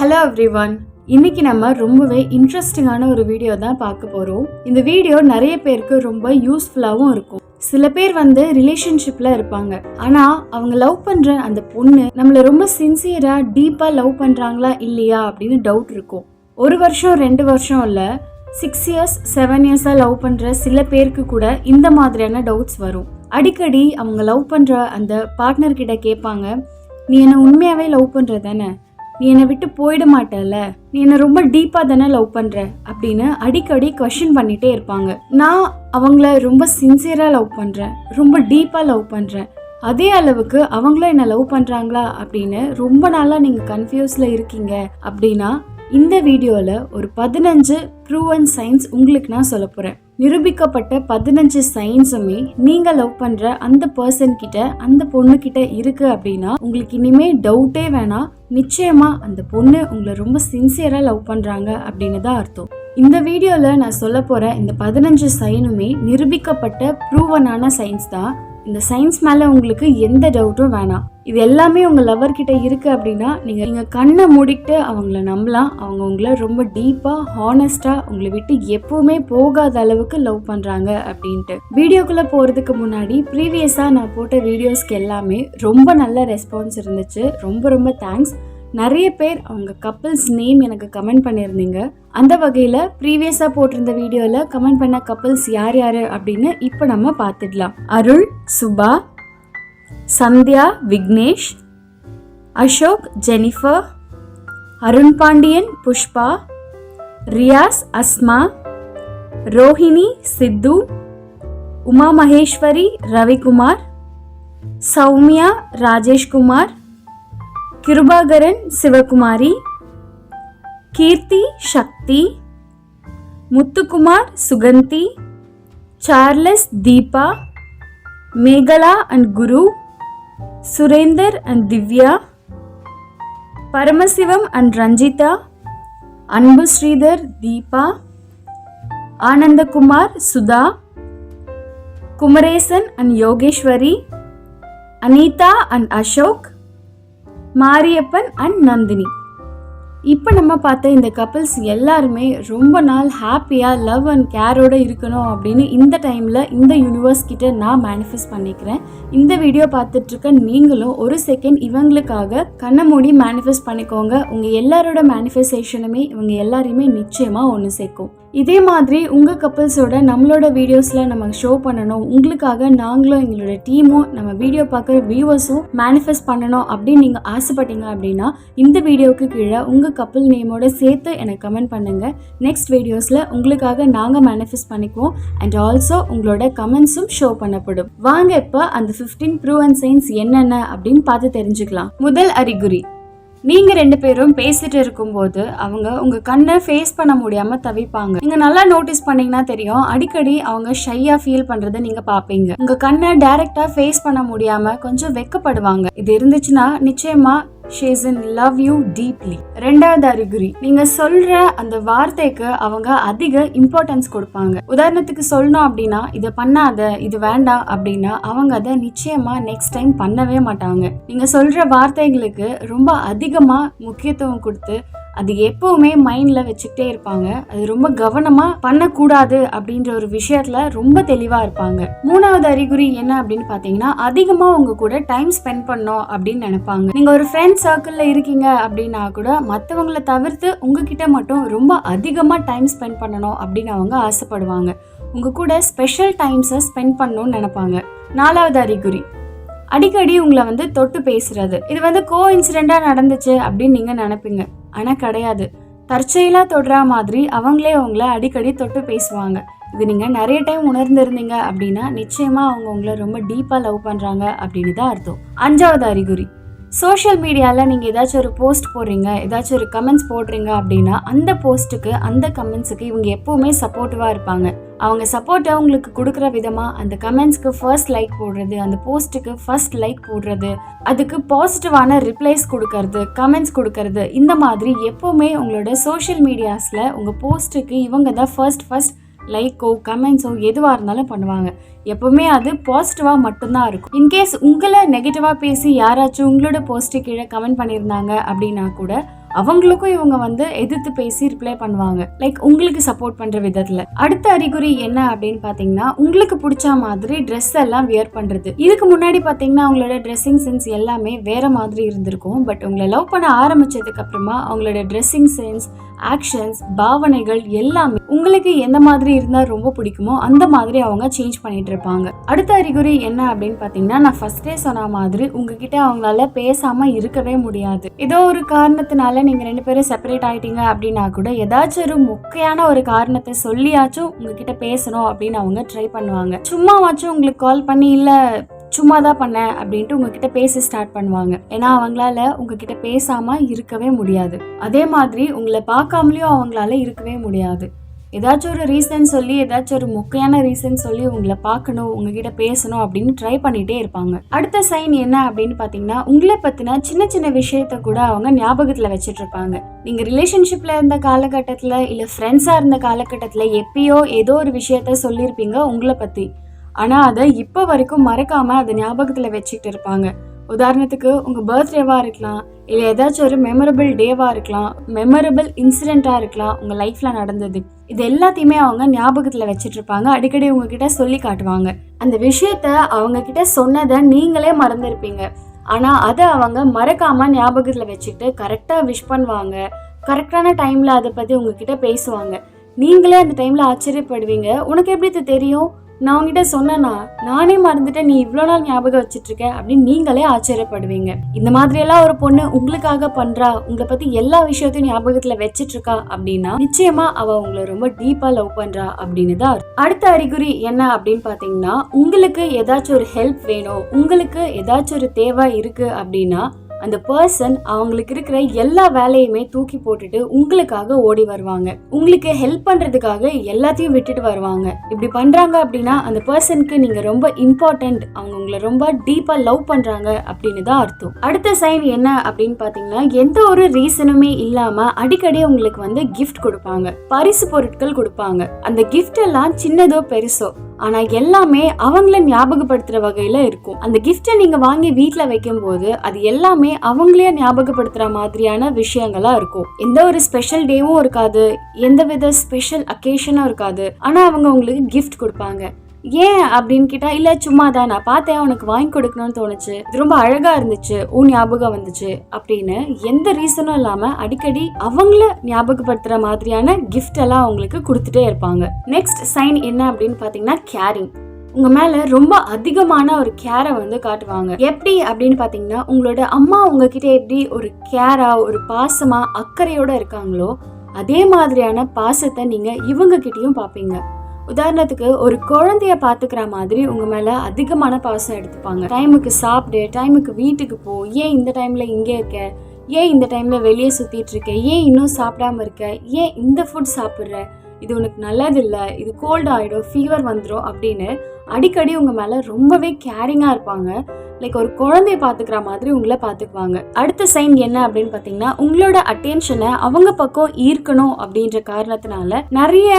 Hello everyone. இன்னைக்கு நம்ம ரொம்பவே இன்ட்ரெஸ்டிங்கான ஒரு வீடியோ தான் பார்க்க போகிறோம். இந்த வீடியோ நிறைய பேருக்கு ரொம்ப யூஸ்ஃபுல்லாகவும் இருக்கும். சில பேர் ரிலேஷன்ஷிப்பில் இருப்பாங்க. ஆனால் அவங்க லவ் பண்ணுற அந்த பொண்ணு நம்மளை ரொம்ப சின்சியராக டீப்பாக லவ் பண்ணுறாங்களா இல்லையா அப்படின்னு டவுட் இருக்கும். 1 வருஷம் 2 வருஷம் இல்லை, 6 இயர்ஸ் 7 இயர்ஸாக லவ் பண்ணுற சில பேருக்கு கூட இந்த மாதிரியான டவுட்ஸ் வரும். அடிக்கடி அவங்க லவ் பண்ணுற அந்த பார்ட்னர்கிட்ட கேட்பாங்க, நீ என்னை உண்மையாகவே லவ் பண்ணுற தானே, நீ என்னை விட்டு போயிட மாட்டல, நீ என்னை ரொம்ப டீப்பாக தானே லவ் பண்ணுற அப்படின்னு அடிக்கடி கொஷின் பண்ணிகிட்டே இருப்பாங்க. நான் அவங்கள ரொம்ப சின்சியராக லவ் பண்ணுறேன், ரொம்ப டீப்பாக லவ் பண்ணுறேன், அதே அளவுக்கு அவங்களும் என்னை லவ் பண்ணுறாங்களா அப்படின்னு ரொம்ப நாளாக நீங்கள் கன்ஃபியூஸில் இருக்கீங்க அப்படின்னா இந்த வீடியோவில் ஒரு 15 ப்ரூவன் சைன்ஸ் உங்களுக்கு நான் சொல்ல போகிறேன். நிரூபிக்கப்பட்ட 15 சைன்ஸுமே நீங்கள் லவ் பண்ணுற அந்த பர்சன் கிட்ட, அந்த பொண்ணுக்கிட்ட இருக்கு அப்படின்னா உங்களுக்கு இனிமே டவுட்டே வேணாம். நிச்சயமாக அந்த பொண்ணு உங்களை ரொம்ப சின்சியராக லவ் பண்ணுறாங்க அப்படின்னு தான் அர்த்தம். இந்த வீடியோவில் நான் சொல்ல போகிற இந்த 15 சைனுமே நிரூபிக்கப்பட்ட ப்ரூவனான சைன்ஸ் தான். இந்த சயின்ஸ் மேலே உங்களுக்கு எந்த டவுட்டும் வேணாம். இது எல்லாமே உங்கள் லவர்கிட்ட இருக்குது அப்படின்னா நீங்கள் கண்ணை மூடிட்டு அவங்கள நம்பலாம். அவங்க உங்களை ரொம்ப டீப்பாக ஹானஸ்டாக உங்களை விட்டு எப்பவுமே போகாத அளவுக்கு லவ் பண்ணுறாங்க அப்படின்ட்டு. வீடியோக்குள்ளே போகிறதுக்கு முன்னாடி ப்ரீவியஸாக நான் போட்ட வீடியோஸ்க்கு எல்லாமே ரொம்ப நல்ல ரெஸ்பான்ஸ் இருந்துச்சு. ரொம்ப ரொம்ப தேங்க்ஸ். நிறைய பேர் அவங்க கப்பிள்ஸ் நேம் எனக்கு கமெண்ட் பண்ணியிருந்தீங்க. அந்த வகையில் ப்ரீவியஸாக போட்டிருந்த வீடியோவில் கமெண்ட் பண்ண கப்பிள்ஸ் யார் யார் அப்படின்னு இப்போ நம்ம பார்த்துடலாம். Arul, Subha, Sandhya, Vignesh, Ashok, Jennifer, Arun Pandian, Pushpa, Riyaz, Asma, Rohini, Sidhu, Uma Maheswari, Ravikumar, Sowmya, Rajeshkumar, Kirubakaran, Sivakumari, Keerthi, Sakthi, Muthukumar, Suganthi, Charles, Deepa, Megala and Guru, Surender and Divya, Paramasivam and Ranjitha, Anbu Sridhar, Deepa, Anandakumar, Sudha, Kumaresan and Yogeswari, Anitha and Ashok, Mariappan and Nandini. இப்போ நம்ம பார்த்த இந்த கப்பிள்ஸ் எல்லாருமே ரொம்ப நாள் ஹாப்பியாக லவ் அண்ட் கேரோடு இருக்கணும் அப்படின்னு இந்த டைமில் இந்த யூனிவர்ஸ் கிட்ட நான் மேனிஃபெஸ்ட் பண்ணிக்கிறேன். இந்த வீடியோ பார்த்துட்ருக்க நீங்களும் ஒரு செகண்ட் இவங்களுக்காக கண்ணை மூடி மேனிஃபெஸ்ட் பண்ணிக்கோங்க. உங்கள் எல்லாரோட மேனிஃபெஸ்டேஷனுமே இவங்க எல்லாரையுமே நிச்சயமாக ஒன்று சேர்க்கும். இதே மாதிரி உங்கள் கப்பிள்ஸோட நம்மளோட வீடியோஸில் நம்ம ஷோ பண்ணணும், உங்களுக்காக நாங்களும் எங்களோட டீமும் நம்ம வீடியோ பார்க்குற வியூவர்ஸும் மேனிஃபெஸ்ட் பண்ணணும் அப்படின்னு நீங்கள் ஆசைப்பட்டீங்க அப்படின்னா இந்த வீடியோவுக்கு கீழே உங்கள் கப்பிள் நேமோட சேர்த்து எனக்கு கமெண்ட் பண்ணுங்கள். நெக்ஸ்ட் வீடியோஸில் உங்களுக்காக நாங்கள் மேனிஃபெஸ்ட் பண்ணிக்குவோம் அண்ட் ஆல்சோ உங்களோட கமெண்ட்ஸும் ஷோ பண்ணப்படும். வாங்க இப்போ அந்த 15 ப்ரூவன் சைன்ஸ் என்னென்ன அப்படின்னு பார்த்து தெரிஞ்சுக்கலாம். முதல் அறிகுறி, நீங்கள் 2 பேரும் பேசிட்டு இருக்கும்போது அவங்க உங்கள் கண்ணை ஃபேஸ் பண்ண முடியாமல் தவிப்பாங்க. நீங்கள் நல்லா நோட்டீஸ் பண்ணீங்கன்னா தெரியும், அடிக்கடி அவங்க ஷையாக ஃபீல் பண்ணுறதை நீங்கள் பார்ப்பீங்க. உங்கள் கண்ணை டைரெக்டாக ஃபேஸ் பண்ண முடியாமல் கொஞ்சம் வெக்கப்படுவாங்க. இது இருந்துச்சுன்னா நிச்சயமாக she is in love you deeply. ரெண்டாவது அறிகுறி, நீங்க சொல்ற அந்த வார்த்தைக்கு அவங்க அதிக இம்பார்ட்டன்ஸ் கொடுப்பாங்க. உதாரணத்துக்கு சொல்லணும் அப்படின்னா, இதை பண்ணாத, இது வேண்டாம் அப்படின்னா அவங்க அதை நிச்சயமா நெக்ஸ்ட் டைம் பண்ணவே மாட்டாங்க. நீங்க சொல்ற வார்த்தைகளுக்கு ரொம்ப அதிகமா முக்கியத்துவம் கொடுத்து அது எப்பவுமே மைண்ட்ல வச்சுக்கிட்டே இருப்பாங்க. அது ரொம்ப கவனமா பண்ணக்கூடாது அப்படின்ற ஒரு விஷயத்துல ரொம்ப தெளிவா இருப்பாங்க. மூணாவது அறிகுறி என்ன அப்படின்னு பாத்தீங்கன்னா, அதிகமா உங்க கூட டைம் ஸ்பெண்ட் பண்ணணும் அப்படின்னு நினைப்பாங்க. நீங்க ஒரு ஃப்ரெண்ட் சர்க்கிள்ல இருக்கீங்க அப்படின்னா கூட மற்றவங்களை தவிர்த்து உங்ககிட்ட மட்டும் ரொம்ப அதிகமா டைம் ஸ்பெண்ட் பண்ணணும் அப்படின்னு அவங்க ஆசைப்படுவாங்க. உங்க கூட ஸ்பெஷல் டைம்ஸை ஸ்பெண்ட் பண்ணணும்னு நினைப்பாங்க. நாலாவது அறிகுறி, அடிக்கடி உங்களை தொட்டு பேசுறது. இது கோ இன்சிடென்டா நடந்துச்சு அப்படின்னு நீங்க நினைப்பீங்க, ஆனா கிடையாது. தற்செயலா தொடுற மாதிரி அவங்களே உங்களை அடிக்கடி தொட்டு பேசுவாங்க. இது நீங்க நிறைய டைம் உணர்ந்திருந்தீங்க அப்படின்னா நிச்சயமா அவங்க உங்களை ரொம்ப டீப்பா லவ் பண்றாங்க அப்படின்னு தான் அர்த்தம். அஞ்சாவது அறிகுறி, சோஷியல் மீடியாவில் நீங்கள் ஏதாச்சும் ஒரு போஸ்ட் போடுறீங்க, ஏதாச்சும் ஒரு கமெண்ட்ஸ் போடுறீங்க அப்படின்னா அந்த போஸ்ட்டுக்கு, அந்த கமெண்ட்ஸுக்கு இவங்க எப்போவுமே சப்போர்ட்டிவாக இருப்பாங்க. அவங்க சப்போர்ட்டை உங்களுக்கு கொடுக்குற விதமாக அந்த கமெண்ட்ஸ்க்கு ஃபர்ஸ்ட் லைக் போடுறது, அந்த போஸ்ட்டுக்கு ஃபர்ஸ்ட் லைக் போடுறது, அதுக்கு பாசிட்டிவான ரிப்ளைஸ் கொடுக்கறது, கமெண்ட்ஸ் கொடுக்கறது, இந்த மாதிரி எப்போவுமே உங்களோட சோஷியல் மீடியாஸில் உங்கள் போஸ்ட்டுக்கு இவங்க தான் ஃபர்ஸ்ட் லைக்கோ கமெண்ட்ஸோ எதுவாக இருந்தாலும் பண்ணுவாங்க. எப்பவுமே அது பாசிட்டிவாக மட்டும்தான் இருக்கும். இன்கேஸ் உங்களை நெகட்டிவாக பேசி யாராச்சும் உங்களோட போஸ்ட்டு கீழே கமெண்ட் பண்ணியிருந்தாங்க அப்படின்னா கூட அவங்களுக்கும் இவங்க வந்து எதிர்த்து பேசி ரிப்ளை பண்ணுவாங்க, லைக் உங்களுக்கு சப்போர்ட் பண்ற விதத்துல. அடுத்த அறிகுறி என்ன அப்படின்னு பாத்தீங்கன்னா, உங்களுக்கு பிடிச்ச மாதிரி ட்ரெஸ் எல்லாம் வியர் பண்றது. இதுக்கு முன்னாடி பாத்தீங்கன்னா அவங்களோட ட்ரெஸ்ஸிங் சென்ஸ் எல்லாமே வேற மாதிரி இருந்திருக்கும். பட் உங்களை லவ் பண்ண ஆரம்பிச்சதுக்கு அப்புறமா அவங்களோட ட்ரெஸ்ஸிங் சென்ஸ், ஆக்ஷன்ஸ், பாவனைகள் எல்லாமே உங்களுக்கு எந்த மாதிரி இருந்தா ரொம்ப பிடிக்குமோ அந்த மாதிரி அவங்க சேஞ்ச் பண்ணிட்டு இருப்பாங்க. அடுத்த அறிகுறி என்ன அப்படின்னு பாத்தீங்கன்னா, நான் ஃபர்ஸ்டே சொன்ன மாதிரி உங்ககிட்ட அவங்களால பேசாம இருக்கவே முடியாது. ஏதோ ஒரு காரணத்தினால நீங்க 2 பேரும் செப்பரேட் ஆயிட்டீங்க அப்படின்னா கூட ஏதாச்சும் ஒரு முக்கியமான ஒரு காரணத்தை சொல்லியாச்சும் உங்ககிட்ட பேசணும் அப்படின்னு அவங்க ட்ரை பண்ணுவாங்க. சும்மாவாச்சும் உங்களுக்கு கால் பண்ணி இல்ல சும்மா தான் பண்ணேன் அப்படின்ட்டு உங்ககிட்ட பேச ஸ்டார்ட் பண்ணுவாங்க. ஏன்னா அவங்களால உங்ககிட்ட பேசாம இருக்கவே முடியாது. அதே மாதிரி உங்களை பார்க்காமலேயும் அவங்களால இருக்கவே முடியாது. ஏதாச்சும் ஒரு ரீசன் சொல்லி, ஏதாச்சும் ஒரு முக்கியமான ரீசன் சொல்லி உங்களை பார்க்கணும், உங்ககிட்ட பேசணும் அப்படின்னு ட்ரை பண்ணிட்டே இருப்பாங்க. அடுத்த சைன் என்ன அப்படின்னு பாத்தீங்கன்னா, உங்களை பத்தின சின்ன சின்ன விஷயத்த கூட அவங்க ஞாபகத்துல வச்சுட்டு இருப்பாங்க. நீங்க ரிலேஷன்ஷிப்ல இருந்த காலகட்டத்துல இல்ல ஃப்ரெண்ட்ஸா இருந்த காலகட்டத்துல எப்பயோ ஏதோ ஒரு விஷயத்த சொல்லியிருப்பீங்க உங்களை பத்தி. ஆனா அதை இப்ப வரைக்கும் மறக்காம அதை ஞாபகத்துல வச்சுக்கிட்டு இருப்பாங்க. உதாரணத்துக்கு உங்க பர்த்டேவா இருக்கலாம், இல்ல ஏதாச்சும் ஒரு மெமரபிள் டேவா இருக்கலாம், மெமரபிள் இன்சிடென்ட்டா இருக்கலாம் உங்க லைஃப்ல நடந்தது. இது எல்லாத்தையுமே அவங்க ஞாபகத்துல வச்சுட்டு இருப்பாங்க. அடிக்கடி உங்ககிட்ட சொல்லி காட்டுவாங்க. அந்த விஷயத்த அவங்க கிட்ட சொன்னதை நீங்களே மறந்துருப்பீங்க. ஆனா அதை அவங்க மறக்காம ஞாபகத்துல வச்சுக்கிட்டு கரெக்டா விஷ் பண்ணுவாங்க. கரெக்டான டைம்ல அதை பத்தி உங்ககிட்ட பேசுவாங்க. நீங்களே அந்த டைம்ல ஆச்சரியப்படுவீங்க, உனக்கு எப்படி இது தெரியும், நான் உங்ககிட்ட சொன்னேன்னா நானே மறந்துட்டேன், நீ இவ்வளோ நாள் ஞாபகம் வச்சுட்டு இருக்க அப்படின்னு நீங்களே ஆச்சரியப்படுவீங்க. இந்த மாதிரியெல்லாம் ஒரு பொண்ணு உங்களுக்காக பண்றா, உங்களை பத்தி எல்லா விஷயத்தையும் ஞாபகத்துல வச்சிட்டு இருக்கா அப்படின்னா நிச்சயமா அவ உங்களை ரொம்ப டீப்பா லவ் பண்றா அப்படின்னு தான். அடுத்த அறிகுறி என்ன அப்படின்னு பாத்தீங்கன்னா, உங்களுக்கு ஏதாச்சும் ஒரு ஹெல்ப் வேணும், உங்களுக்கு ஏதாச்சும் ஒரு தேவை இருக்கு அப்படின்னா அந்த பர்சன் அவங்களுக்கு இருக்கிற எல்லா வேலையுமே தூக்கி போட்டுட்டு உங்களுக்காக ஓடி வருவாங்க. உங்களுக்கு ஹெல்ப் பண்றதுக்காக எல்லாத்தையும் விட்டுட்டு வருவாங்க. இப்படி பண்றாங்க அப்படின்னா அந்த பர்சனுக்கு நீங்க ரொம்ப இம்பார்ட்டன்ட், அவங்க உங்களை ரொம்ப டீப்பா லவ் பண்றாங்க அப்படின்னு தான் அர்த்தம். அடுத்த சைன் என்ன அப்படின்னு பாத்தீங்கன்னா, எந்த ஒரு ரீசனுமே இல்லாம அடிக்கடி உங்களுக்கு வந்து கிஃப்ட் கொடுப்பாங்க, பரிசு பொருட்கள் கொடுப்பாங்க. அந்த கிஃப்ட் எல்லாம் சின்னதோ பெருசோ ஆனா எல்லாமே அவங்கள ஞாபகப்படுத்துற வகையில இருக்கும். அந்த கிஃப்டை நீங்க வாங்கி வீட்டுல வைக்கும் போது அது எல்லாமே அவங்களே ஞாபகப்படுத்துற மாதிரியான விஷயங்களா இருக்கும். எந்த ஒரு ஸ்பெஷல் டேவும் இருக்காது, எந்த வித ஸ்பெஷல் அக்கேஷனும் இருக்காது. ஆனா அவங்க உங்களுக்கு கிஃப்ட் கொடுப்பாங்க. ஏன் அப்படின்னு கேட்டா, இல்ல சும்மா தான் நான் பார்த்தேன், உனக்கு வாங்கி கொடுக்கணும்னு தோணுச்சு, இது ரொம்ப அழகா இருந்துச்சு, உன் ஞாபகம் வந்துச்சு அப்படின்னு எந்த ரீசனும் இல்லாம அடிக்கடி அவங்கள ஞாபகப்படுத்துற மாதிரியான கிஃப்ட் எல்லாம் அவங்களுக்கு கொடுத்துட்டே இருப்பாங்க. நெக்ஸ்ட் சைன் என்ன அப்படின்னு பாத்தீங்கன்னா, கேரிங். உங்க மேல ரொம்ப அதிகமான ஒரு கேரை வந்து காட்டுவாங்க. எப்படி அப்படின்னு பாத்தீங்கன்னா, உங்களோட அம்மா உங்ககிட்ட எப்படி ஒரு கேரா, ஒரு பாசமா, அக்கறையோட இருக்காங்களோ அதே மாதிரியான பாசத்தை நீங்க இவங்க கிட்டயும் பாப்பீங்க. உதாரணத்துக்கு ஒரு குழந்தைய பாத்துக்கிற மாதிரி உங்க மேல அதிகமான பாசம் எடுத்துப்பாங்க. டைமுக்கு சாப்பிடு, டைமுக்கு வீட்டுக்கு போ, ஏன் இந்த டைம்ல இங்கே இருக்க, ஏன் இந்த டைம்ல வெளியே சுத்திட்டு இருக்க, ஏன் இன்னும் சாப்பிடாம இருக்க, ஏன் இந்த ஃபுட் சாப்பிட்ற, இது உனக்கு நல்லது இல்லை, இது கோல்டு ஆயிடும், ஃபீவர் வந்துடும் அப்படின்னு அடிக்கடி உங்க மேல ரொம்பவே கேரிங்கா இருப்பாங்க. லைக் ஒரு குழந்தைய பாத்துக்கிற மாதிரி உங்களை பாத்துக்குவாங்க. அடுத்த சைன் என்ன அப்படின்னு பாத்தீங்கன்னா, உங்களோட அட்டென்ஷனை அவங்க பக்கம் ஈர்க்கணும் அப்படின்ற காரணத்தினால நிறைய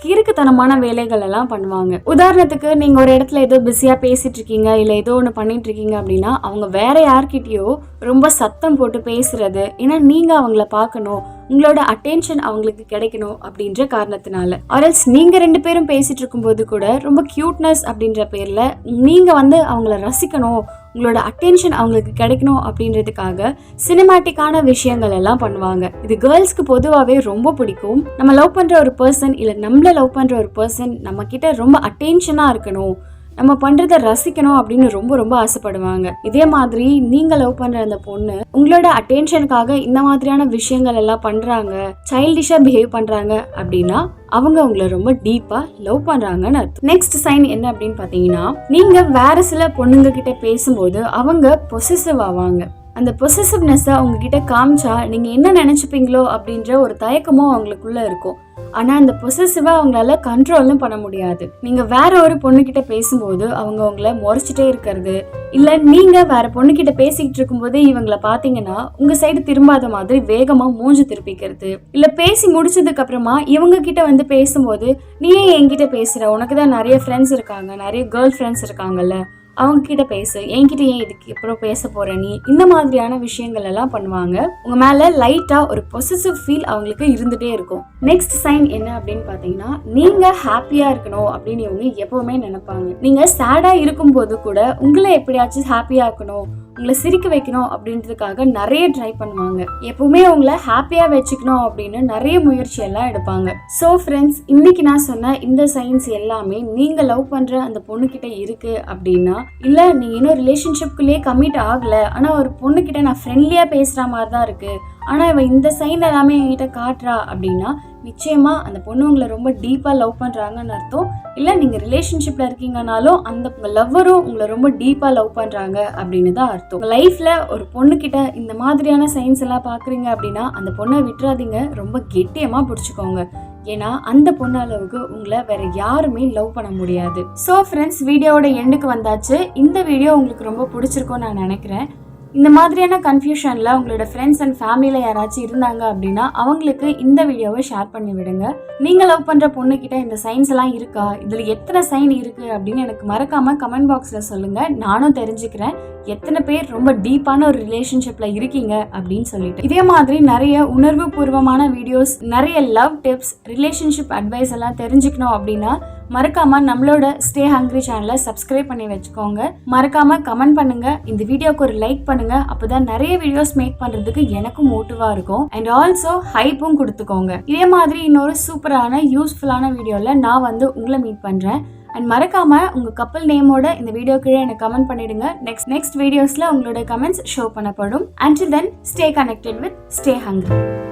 கிறுக்குத்தனமான வேலைகள் எல்லாம் பண்ணுவாங்க. உதாரணத்துக்கு நீங்க ஒரு இடத்துல ஏதோ பிஸியா பேசிட்டு இருக்கீங்க, இல்ல ஏதோ ஒண்ணு பண்ணிட்டு இருக்கீங்க அப்படின்னா அவங்க வேற யார்கிட்டயோ ரொம்ப சத்தம் போட்டு பேசுறது, ஏன்னா நீங்க அவங்கள பார்க்கணும், உங்களோட அட்டென்ஷன் அவங்களுக்கு கிடைக்கணும் அப்படின்ற காரணத்தினால. ஆர்எல்ஸ் நீங்க 2 பேரும் பேசிட்டு இருக்கும்போது கூட ரொம்ப கியூட்னஸ் அப்படின்ற பேர்ல நீங்க வந்து அவங்கள ரசிக்கணும், உங்களோட அட்டென்ஷன் அவங்களுக்கு கிடைக்கணும் அப்படின்றதுக்காக சினிமேட்டிக்கான விஷயங்கள் எல்லாம் பண்ணுவாங்க. இது கேர்ள்ஸ்க்கு பொதுவாகவே ரொம்ப பிடிக்கும். நம்ம லவ் பண்ற ஒரு பர்சன் இல்ல நம்மள லவ் பண்ற ஒரு பர்சன் நம்ம கிட்ட ரொம்ப அட்டென்ஷனா இருக்கணும், நம்ம பண்றத ரசிக்கணும் அப்படின்னு ரொம்ப ரொம்ப ஆசைப்படுவாங்க. இதே மாதிரி நீங்க லவ் பண்ற அந்த பொண்ணு உங்களோட அட்டென்ஷனுக்காக இந்த மாதிரியான விஷயங்கள் எல்லாம் பண்றாங்க, சைல்டிஷா பிஹேவ் பண்றாங்க அப்படின்னா அவங்க உங்களை ரொம்ப டீப்பா லவ் பண்றாங்கன்னு அர்த்தம். நெக்ஸ்ட் சைன் என்ன அப்படின்னு பாத்தீங்கன்னா, நீங்க வேற சில பொண்ணுங்க கிட்ட பேசும்போது அவங்க பொசசிவ் ஆவாங்க. அந்த பொசசிவ்னஸை உங்ககிட்ட காமிச்சா நீங்க என்ன நினைச்சுப்பீங்களோ அப்படின்ற ஒரு தயக்கமும் அவங்களுக்குள்ள இருக்கும். ஆனா அந்த பொசசிவா அவங்களால கண்ட்ரோலும் பண்ண முடியாது. நீங்க வேற ஒரு பொண்ணுகிட்ட பேசும்போது அவங்க உங்களை முறைச்சிட்டே இருக்கிறது, இல்ல நீங்க வேற பொண்ணுகிட்ட பேசிக்கிட்டு இருக்கும்போது இவங்களை பாத்தீங்கன்னா உங்க சைடு திரும்பாத மாதிரி வேகமா மூஞ்சி திருப்பிக்கிறது, இல்ல பேசி முடிச்சதுக்கு அப்புறமா இவங்க கிட்ட வந்து பேசும்போது நீ ஏன் என்கிட்ட பேசுற, உனக்குதான் நிறைய ஃப்ரெண்ட்ஸ் இருக்காங்க, நிறைய கேர்ள் ஃப்ரெண்ட்ஸ் இருக்காங்கல்ல, அவங்க கிட்ட பேசு, என்கிட்ட ஏன் இதுக்கு அப்புறம் பேச போற நீ, இந்த மாதிரியான விஷயங்கள் எல்லாம் பண்ணுவாங்க. உங்க மேல லைட்டா ஒரு பொசசிவ் ஃபீல் அவங்களுக்கு இருந்துட்டே இருக்கும். நெக்ஸ்ட் சைன் என்ன அப்படின்னு பாத்தீங்கன்னா, நீங்க ஹாப்பியா இருக்கணும் அப்படின்னு இவங்க எப்பவுமே நினைப்பாங்க. நீங்க சேடா இருக்கும்போது கூட உங்களை எப்படியாச்சும் ஹாப்பியா இருக்கணும், உங்களை சிரிக்க வைக்கணும் அப்படின்றதுக்காக நிறைய ட்ரை பண்ணுவாங்க. எப்பவுமே உங்களை ஹாப்பியா வச்சுக்கணும் அப்படின்னு நிறைய முயற்சி எல்லாம் எடுப்பாங்க. ஸோ ஃப்ரெண்ட்ஸ், இன்னைக்கு நான் சொன்ன இந்த சைன்ஸ் எல்லாமே நீங்க லவ் பண்ற அந்த பொண்ணுகிட்ட இருக்கு அப்படின்னா, இல்ல நீங்க இன்னும் ரிலேஷன்ஷிப்குள்ளேயே கமிட் ஆகல, ஆனா ஒரு பொண்ணுகிட்ட நான் ஃப்ரெண்ட்லியா பேசுற மாதிரி தான் இருக்கு, ஆனா இவ இந்த சைன் எல்லாமே என்கிட்ட காட்டுறா அப்படின்னா, நிச்சயமா அந்த பொண்ணு உங்களை ரொம்ப டீப்பா லவ் பண்றாங்கன்னு அர்த்தம். இல்ல நீங்க ரிலேஷன்ஷிப்ல இருக்கீங்கனாலும் அந்த லவ்வரும் உங்களை ரொம்ப டீப்பா லவ் பண்றாங்க அப்படின்னு தான் அர்த்தம். லைஃப்ல ஒரு பொண்ணு கிட்ட இந்த மாதிரியான சைன்ஸ் எல்லாம் பாக்குறீங்க அப்படின்னா, அந்த பொண்ணை விட்டுறாதீங்க, ரொம்ப கெட்டியமா பிடிச்சுக்கோங்க. ஏன்னா அந்த பொண்ணு அளவுக்கு உங்களை வேற யாருமே லவ் பண்ண முடியாது. ஸோ ஃப்ரெண்ட்ஸ், வீடியோவோட எண்டுக்கு வந்தாச்சு. இந்த வீடியோ உங்களுக்கு ரொம்ப பிடிச்சிருக்கும்னு நான் நினைக்கிறேன். இந்த மாதிரியான கன்ஃபியூஷனில் உங்களோட ஃப்ரெண்ட்ஸ் அண்ட் ஃபேமிலியில் யாராச்சும் இருந்தாங்க அப்படின்னா அவங்களுக்கு இந்த வீடியோவை ஷேர் பண்ணி விடுங்க. நீங்கள் லவ் பண்ணுற பொண்ணுக்கிட்ட இந்த சைன்ஸ் எல்லாம் இருக்கா, இதில் எத்தனை சைன் இருக்குது அப்படின்னு எனக்கு மறக்காமல் கமெண்ட் பாக்ஸில் சொல்லுங்கள். நானும் தெரிஞ்சுக்கிறேன் எத்தனை பேர் ரொம்ப டீப்பான ஒரு ரிலேஷன்ஷிப்பில் இருக்கீங்க அப்படின்னு சொல்லிட்டு. இதே மாதிரி நிறைய உணர்வு பூர்வமான வீடியோஸ், நிறைய லவ் டிப்ஸ், ரிலேஷன்ஷிப் அட்வைஸ் எல்லாம் தெரிஞ்சுக்கணும் அப்படின்னா மறக்காம நம்மளோட ஸ்டே ஹங்க்ரி சேனலை சப்ஸ்கிரைப் பண்ணி வச்சுக்கோங்க. மறக்காம கமெண்ட் பண்ணுங்க, இந்த வீடியோக்கு ஒரு லைக் பண்ணுங்க. அப்பதான் நிறைய வீடியோஸ் மேக் பண்றதுக்கு எனக்கும் மோட்டிவா இருக்கும். அண்ட் ஆல்சோ ஹைப்பும் கொடுத்துக்கோங்க. இதே மாதிரி இன்னொரு சூப்பரான யூஸ்ஃபுல்லான வீடியோல நான் வந்து உங்களை மீட் பண்றேன். அண்ட் மறக்காம உங்க கப்பல் நேமோட இந்த வீடியோ கீழே எனக்கு கமெண்ட் பண்ணிடுங்க. நெக்ஸ்ட் வீடியோஸ்ல உங்களோட கமெண்ட்ஸ் ஷோ பண்ணப்படும். Until then, stay connected with Stay Hungry.